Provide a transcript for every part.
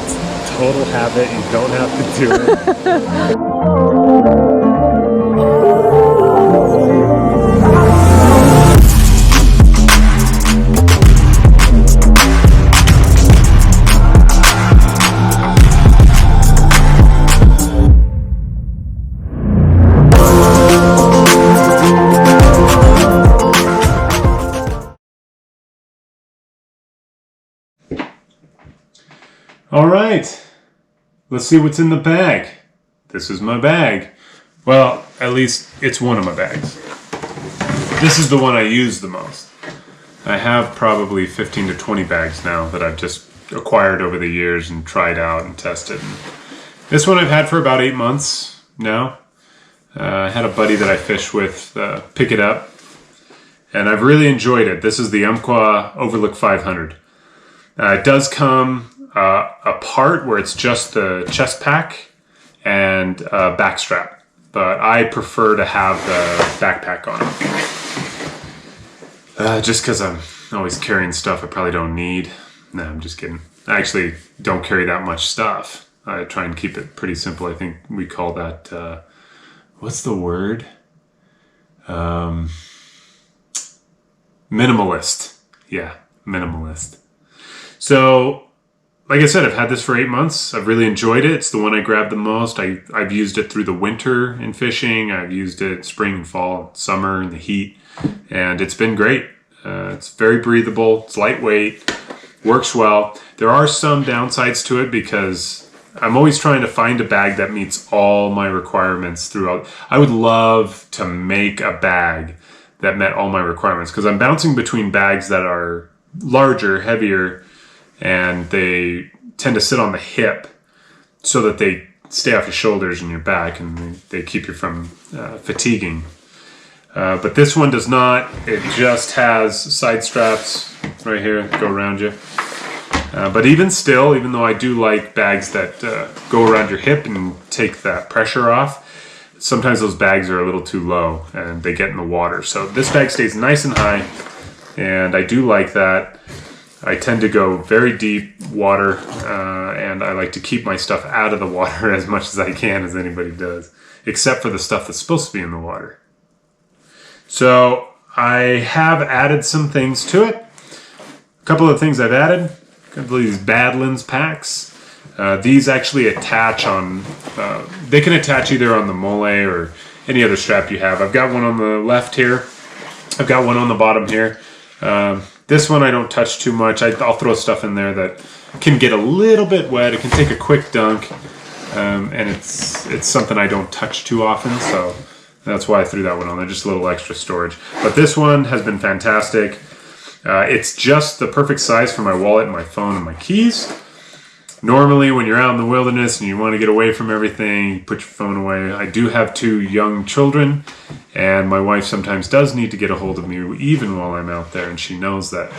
It's total habit. You don't have to do it. All right, let's see what's in the bag. This is my bag. Well, at least it's one of my bags. This is the one I use the most. I have probably 15 to 20 bags now that I've just acquired over the years and tried out and tested. This one I've had for about 8 months now. I had a buddy that I fish with pick it up, and I've really enjoyed it. This is the Umpqua Overlook 500. It does come a part where it's just the chest pack and back strap, but I prefer to have the backpack on it. Just because I'm always carrying stuff I probably don't need. No, I'm just kidding. I actually don't carry that much stuff. I try and keep it pretty simple. I think we call that, what's the word? Minimalist. Yeah, minimalist. So, like I said, I've had this for 8 months. I've really enjoyed it. It's the one I grabbed the most. I've used it through the winter in fishing. I've used it spring and fall, summer in the heat, and it's been great. It's very breathable. It's lightweight. Works well. There are some downsides to it because I'm always trying to find a bag that meets all my requirements throughout. I would love to make a bag that met all my requirements because I'm bouncing between bags that are larger, heavier, and they tend to sit on the hip so that they stay off your shoulders and your back, and they keep you from fatiguing. But this one does not. It just has side straps right here that go around you. But even still, even though I do like bags that go around your hip and take that pressure off, sometimes those bags are a little too low and they get in the water. So this bag stays nice and high, and I do like that. I tend to go very deep water, and I like to keep my stuff out of the water as much as I can, as anybody does, except for the stuff that's supposed to be in the water. So I have added some things to it. A couple of things I've added. A couple of these Badlands packs. These actually attach on, they can attach either on the mole or any other strap you have. I've got one on the left here. I've got one on the bottom here. This one I don't touch too much. I'll throw stuff in there that can get a little bit wet. It can take a quick dunk, and it's something I don't touch too often, so that's why I threw that one on there, just a little extra storage. But this one has been fantastic. It's just the perfect size for my wallet and my phone and my keys. Normally, when you're out in the wilderness and you want to get away from everything, you put your phone away. I do have 2 young children, and my wife sometimes does need to get a hold of me even while I'm out there, and she knows that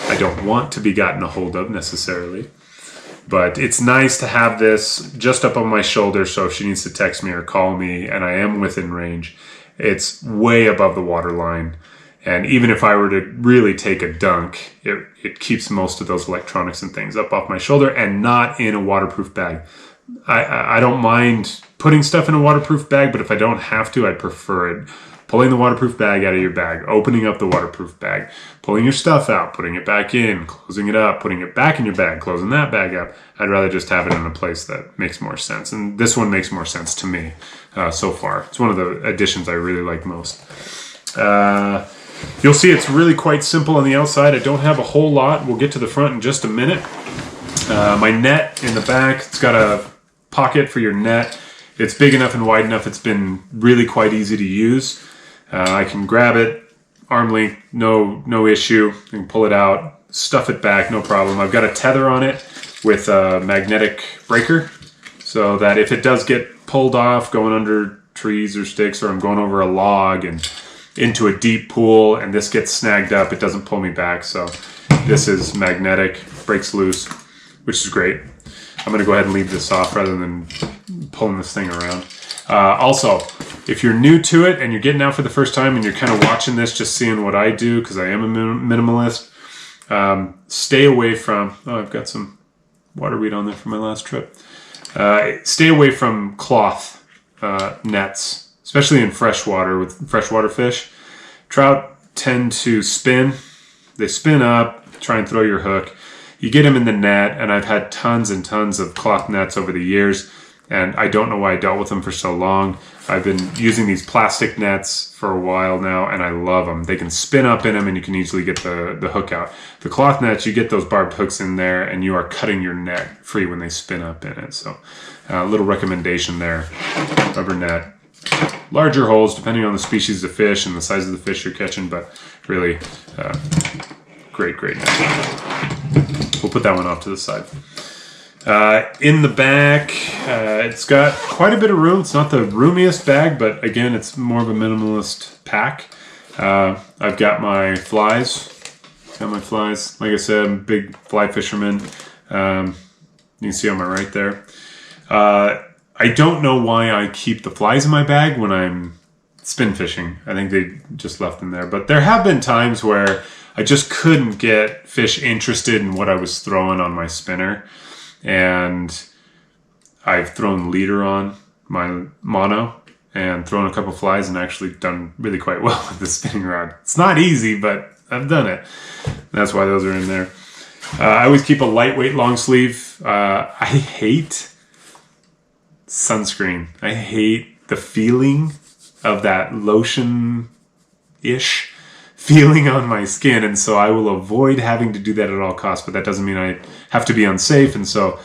I don't want to be gotten a hold of necessarily. But it's nice to have this just up on my shoulder, so if she needs to text me or call me and I am within range, it's way above the water line. And even if I were to really take a dunk, it keeps most of those electronics and things up off my shoulder and not in a waterproof bag. I don't mind putting stuff in a waterproof bag, but if I don't have to, I prefer it. Pulling the waterproof bag out of your bag, opening up the waterproof bag, pulling your stuff out, putting it back in, closing it up, putting it back in your bag, closing that bag up. I'd rather just have it in a place that makes more sense. And this one makes more sense to me so far. It's one of the additions I really like most. You'll see it's really quite simple on the outside. I don't have a whole lot. We'll get to the front in just a minute. My net in the back, it's got a pocket for your net. It's big enough and wide enough. It's been really quite easy to use. I can grab it, arm length, no issue. I can pull it out, stuff it back, no problem. I've got a tether on it with a magnetic breaker so that if it does get pulled off going under trees or sticks, or I'm going over a log and into a deep pool and this gets snagged up, it doesn't pull me back. So this is magnetic, breaks loose, which is great. I'm going to go ahead and leave this off rather than pulling this thing around. Also, if you're new to it and you're getting out for the first time and you're kind of watching this, just seeing what I do, because I am a minimalist, stay away from, oh, I've got some water weed on there for my last trip. Stay away from cloth nets, especially in freshwater with freshwater fish. Trout tend to spin. They spin up, try and throw your hook. You get them in the net, and I've had tons and tons of cloth nets over the years, and I don't know why I dealt with them for so long. I've been using these plastic nets for a while now, and I love them. They can spin up in them, and you can easily get the hook out. The cloth nets, you get those barbed hooks in there, and you are cutting your net free when they spin up in it. So a little recommendation there. Rubber net. Larger holes, depending on the species of fish and the size of the fish you're catching, but really great net. We'll put that one off to the side. In the back, it's got quite a bit of room. It's not the roomiest bag, but again, it's more of a minimalist pack. I've got my flies. Like I said, I'm a big fly fisherman. You can see on my right there. I don't know why I keep the flies in my bag when I'm spin fishing. I think they just left them there. But there have been times where I just couldn't get fish interested in what I was throwing on my spinner. And I've thrown leader on my mono and thrown a couple flies and actually done really quite well with the spinning rod. It's not easy, but I've done it. That's why those are in there. I always keep a lightweight long sleeve. I hate sunscreen. I hate the feeling of that lotion-ish feeling on my skin, and so I will avoid having to do that at all costs, but that doesn't mean I have to be unsafe, and so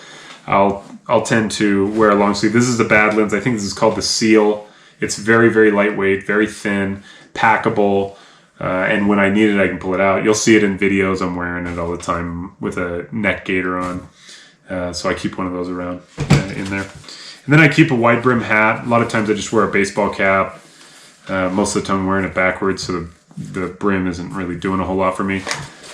I'll tend to wear a long sleeve. This is the Badlands. I think this is called the Seal. It's very, very lightweight, very thin, packable, and when I need it, I can pull it out. You'll see it in videos. I'm wearing it all the time with a neck gaiter on, so I keep one of those around in there. And then I keep a wide brim hat. A lot of times I just wear a baseball cap. Most of the time I'm wearing it backwards, so the brim isn't really doing a whole lot for me.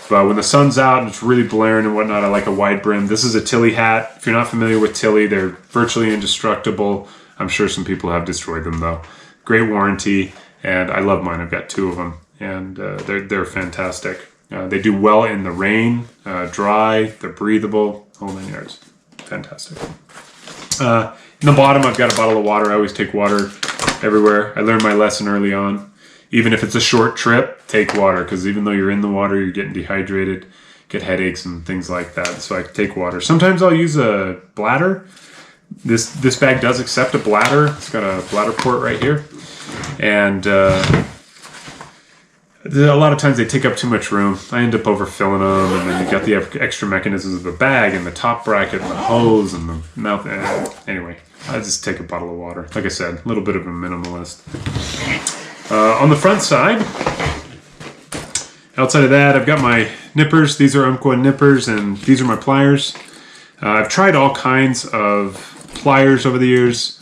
But when the sun's out and it's really blaring and whatnot, I like a wide brim. This is a Tilly hat. If you're not familiar with Tilly, they're virtually indestructible. I'm sure some people have destroyed them though. Great warranty, and I love mine. I've got two of them, and they're fantastic. They do well in the rain, dry, they're breathable, whole 9 yards. Fantastic. In the bottom, I've got a bottle of water. I always take water everywhere. I learned my lesson early on. Even if it's a short trip, take water, because even though you're in the water, you're getting dehydrated, get headaches and things like that. So I take water. Sometimes I'll use a bladder. This bag does accept a bladder. It's got a bladder port right here. And a lot of times they take up too much room. I end up overfilling them, and then you've got the extra mechanisms of the bag and the top bracket and the hose and the mouth. Anyway, I just take a bottle of water. Like I said, a little bit of a minimalist. On the front side, outside of that, I've got my nippers. These are Umpqua nippers, and these are my pliers. I've tried all kinds of pliers over the years.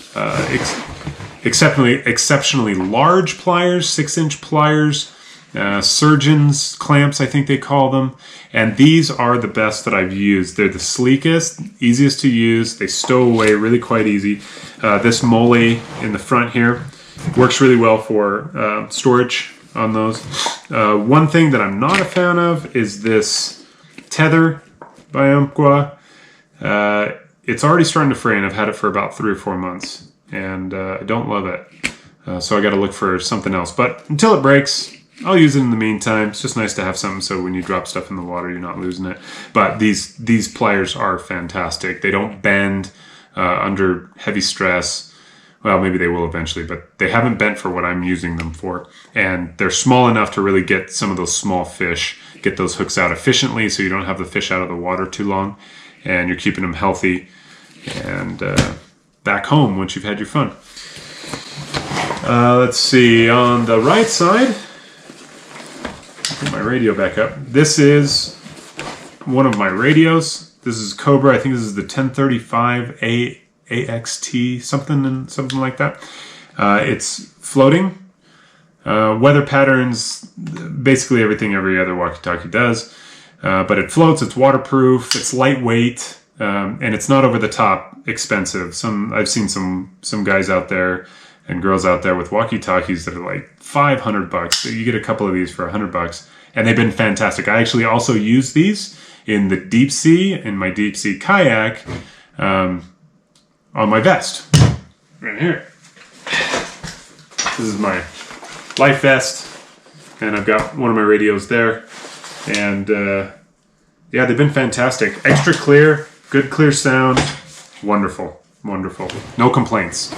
Exceptionally large pliers, 6-inch pliers, surgeon's clamps, I think they call them. And these are the best that I've used. They're the sleekest, easiest to use. They stow away really quite easy. This mole in the front here works really well for storage on those. One thing that I'm not a fan of is this tether by Umpqua. It's already starting to fray, and I've had it for about 3 or 4 months, and I don't love it. So I got to look for something else. But until it breaks, I'll use it in the meantime. It's just nice to have something so when you drop stuff in the water, you're not losing it. But these pliers are fantastic. They don't bend under heavy stress. Well, maybe they will eventually, but they haven't bent for what I'm using them for. And they're small enough to really get some of those small fish, get those hooks out efficiently so you don't have the fish out of the water too long, and you're keeping them healthy and back home once you've had your fun. Let's see, on the right side, put my radio back up. This is one of my radios. This is Cobra. I think this is the 1035 AXT, something like that. It's floating. Weather patterns, basically everything every other walkie-talkie does. But it floats, it's waterproof, it's lightweight, and it's not over the top expensive. I've seen some guys out there and girls out there with walkie-talkies that are like $500. So you get a couple of these for $100, and they've been fantastic. I actually also use these in the deep sea, in my deep sea kayak, on my vest. Right here. This is my life vest, and I've got one of my radios there. And yeah, they've been fantastic. Extra clear, good clear sound. Wonderful, wonderful. No complaints.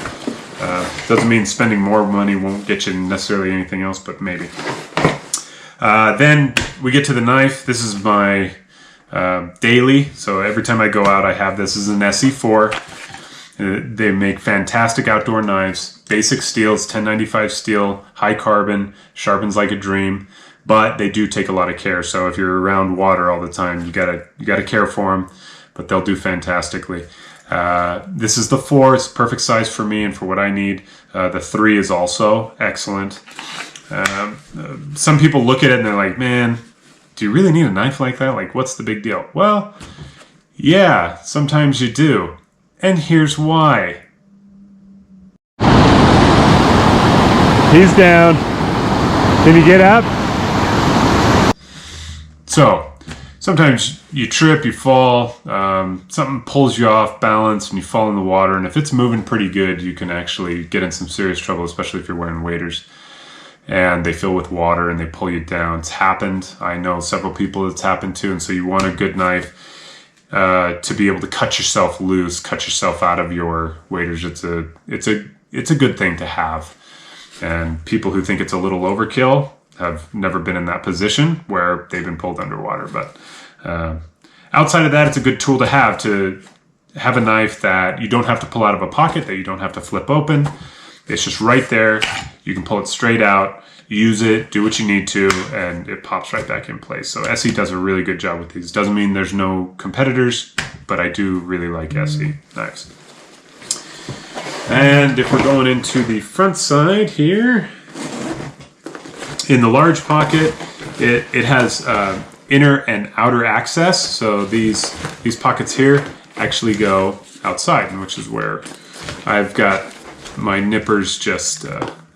Doesn't mean spending more money won't get you necessarily anything else, but maybe. Then we get to the knife. This is my daily. So every time I go out, I have this. This is an SE4. They make fantastic outdoor knives. Basic steel. It's 1095 steel. High carbon. Sharpens like a dream. But they do take a lot of care. So if you're around water all the time, you gotta care for them. But they'll do fantastically. This is the 4. It's perfect size for me and for what I need. The 3 is also excellent. Some people look at it and they're like, man, do you really need a knife like that? Like, what's the big deal? Well, yeah, sometimes you do. And here's why. He's down. Can you get up? So, sometimes you trip, you fall, something pulls you off balance and you fall in the water. And if it's moving pretty good, you can actually get in some serious trouble, especially if you're wearing waders. And they fill with water and they pull you down. It's happened. I know several people it's happened to. And so you want a good knife to be able to cut yourself loose, cut yourself out of your waders. It's a good thing to have. And people who think it's a little overkill have never been in that position where they've been pulled underwater. But outside of that, it's a good tool to have a knife that you don't have to pull out of a pocket, that you don't have to flip open. It's just right there. You can pull it straight out, use it, do what you need to, and it pops right back in place. So SE does a really good job with these. Doesn't mean there's no competitors, but I do really like SE knives. And if we're going into the front side here, in the large pocket, it has inner and outer access. So these pockets here actually go outside, which is where I've got my nippers just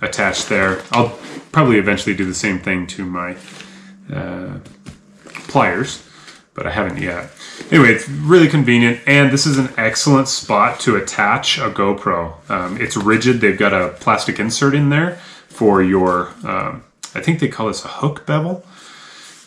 attached there. I'll probably eventually do the same thing to my pliers, but I haven't yet. Anyway, it's really convenient, and this is an excellent spot to attach a GoPro. It's rigid. They've got a plastic insert in there for your, I think they call this a hook bevel,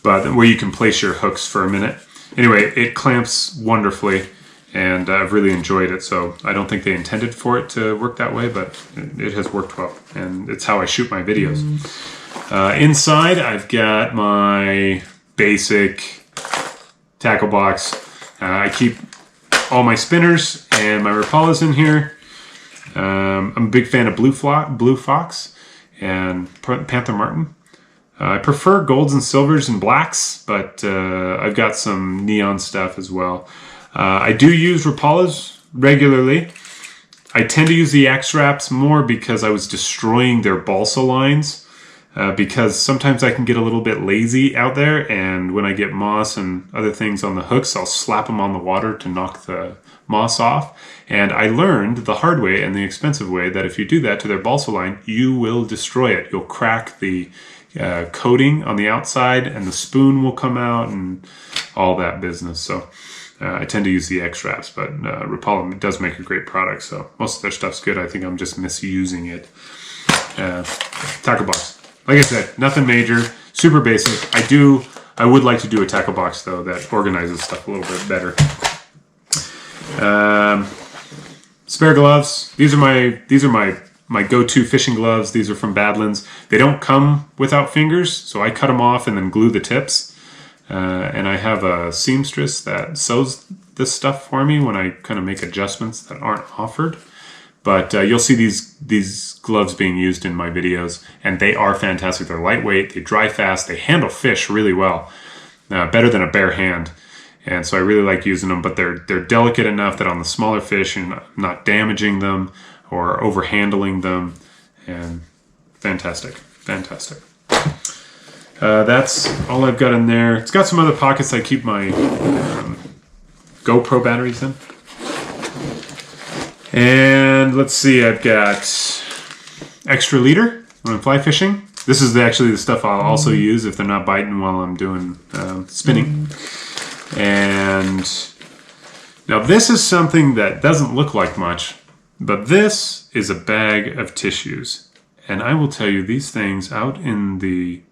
but where you can place your hooks for a minute. Anyway, it clamps wonderfully, and I've really enjoyed it. So I don't think they intended for it to work that way, but it has worked well, and it's how I shoot my videos. Inside, I've got my basic tackle box. I keep all my spinners and my Rapalas in here. I'm a big fan of Blue Fox and Panther Martin. I prefer golds and silvers and blacks, but I've got some neon stuff as well. I do use Rapalas regularly. I tend to use the X-Wraps more because I was destroying their balsa lines. Because sometimes I can get a little bit lazy out there, and when I get moss and other things on the hooks, I'll slap them on the water to knock the moss off. And I learned the hard way and the expensive way that if you do that to their balsa line, you will destroy it. You'll crack the coating on the outside, and the spoon will come out and all that business. So I tend to use the X-Wraps, but Rapala does make a great product, so most of their stuff's good. I think I'm just misusing it. Tackle box. Like I said, nothing major, super basic. I would like to do a tackle box though that organizes stuff a little bit better. Spare gloves. These are my go-to fishing gloves. These are from Badlands. They don't come without fingers, so I cut them off and then glue the tips. And I have a seamstress that sews this stuff for me when I kind of make adjustments that aren't offered. But you'll see these gloves being used in my videos, and they are fantastic. They're lightweight, they dry fast, they handle fish really well, better than a bare hand. And so I really like using them, but they're delicate enough that on the smaller fish, you're not damaging them or overhandling them. And fantastic, fantastic. That's all I've got in there. It's got some other pockets I keep my GoPro batteries in. And let's see, I've got extra leader when I'm fly fishing. This is actually the stuff I'll also use if they're not biting while I'm doing spinning. And now this is something that doesn't look like much, but this is a bag of tissues. And I will tell you, these things out in the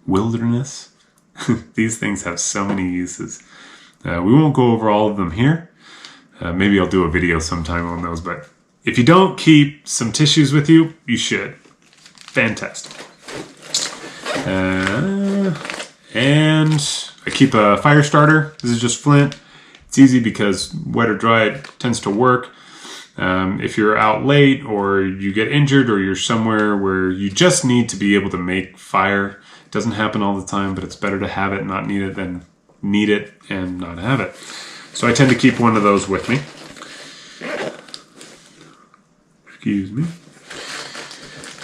wilderness, these things have so many uses. We won't go over all of them here. Maybe I'll do a video sometime on those, but if you don't keep some tissues with you, you should. Fantastic. And I keep a fire starter. This is just flint. It's easy because wet or dry, it tends to work. If you're out late or you get injured or you're somewhere where you just need to be able to make fire, it doesn't happen all the time, but it's better to have it and not need it than need it and not have it. So I tend to keep one of those with me. Excuse me.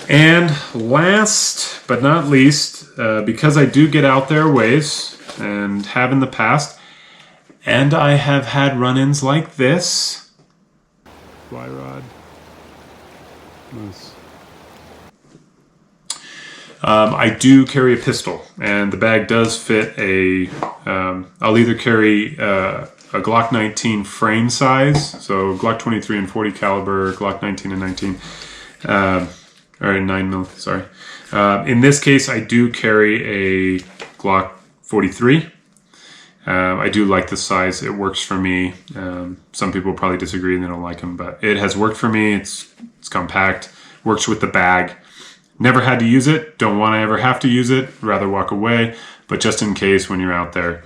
And last but not least, because I do get out there ways and have in the past, and I have had run-ins like this. Fly rod. Nice. I do carry a pistol, and the bag does fit a, I'll either carry a Glock 19 frame size, so Glock 23 and 40 caliber, Glock 19 and 19, or 9 mil, sorry. In this case, I do carry a Glock 43. I do like the size. It works for me. Some people probably disagree and they don't like them, but it has worked for me. It's compact, works with the bag. Never had to use it. Don't want to ever have to use it. Rather walk away. But just in case when you're out there,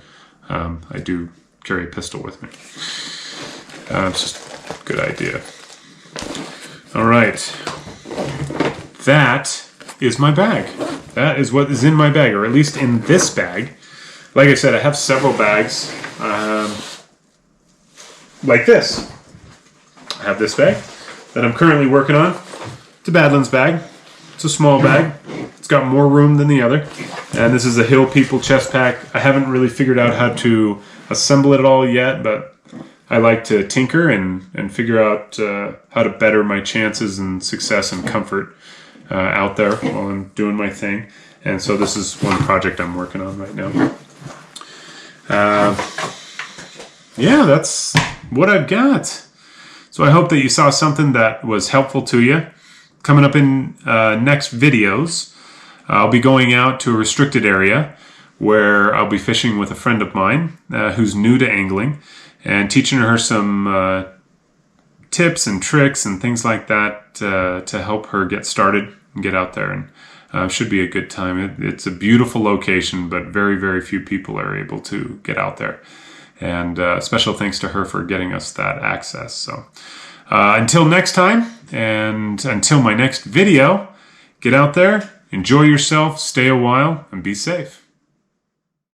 I do carry a pistol with me. It's just a good idea. All right. That is my bag. That is what is in my bag, or at least in this bag. Like I said, I have several bags like this. I have this bag that I'm currently working on. It's a Badlands bag. It's a small bag. It's got more room than the other. And this is a Hill People chest pack. I haven't really figured out how to assemble it all yet, but I like to tinker and figure out how to better my chances and success and comfort out there while I'm doing my thing. And so this is one project I'm working on right now. Yeah, that's what I've got. So I hope that you saw something that was helpful to you. Coming up in next videos, I'll be going out to a restricted area where I'll be fishing with a friend of mine who's new to angling and teaching her some tips and tricks and things like that to help her get started and get out there. And should be a good time. It's a beautiful location, but very, very few people are able to get out there. And special thanks to her for getting us that access. So until next time, and until my next video, get out there, enjoy yourself, stay a while, and be safe.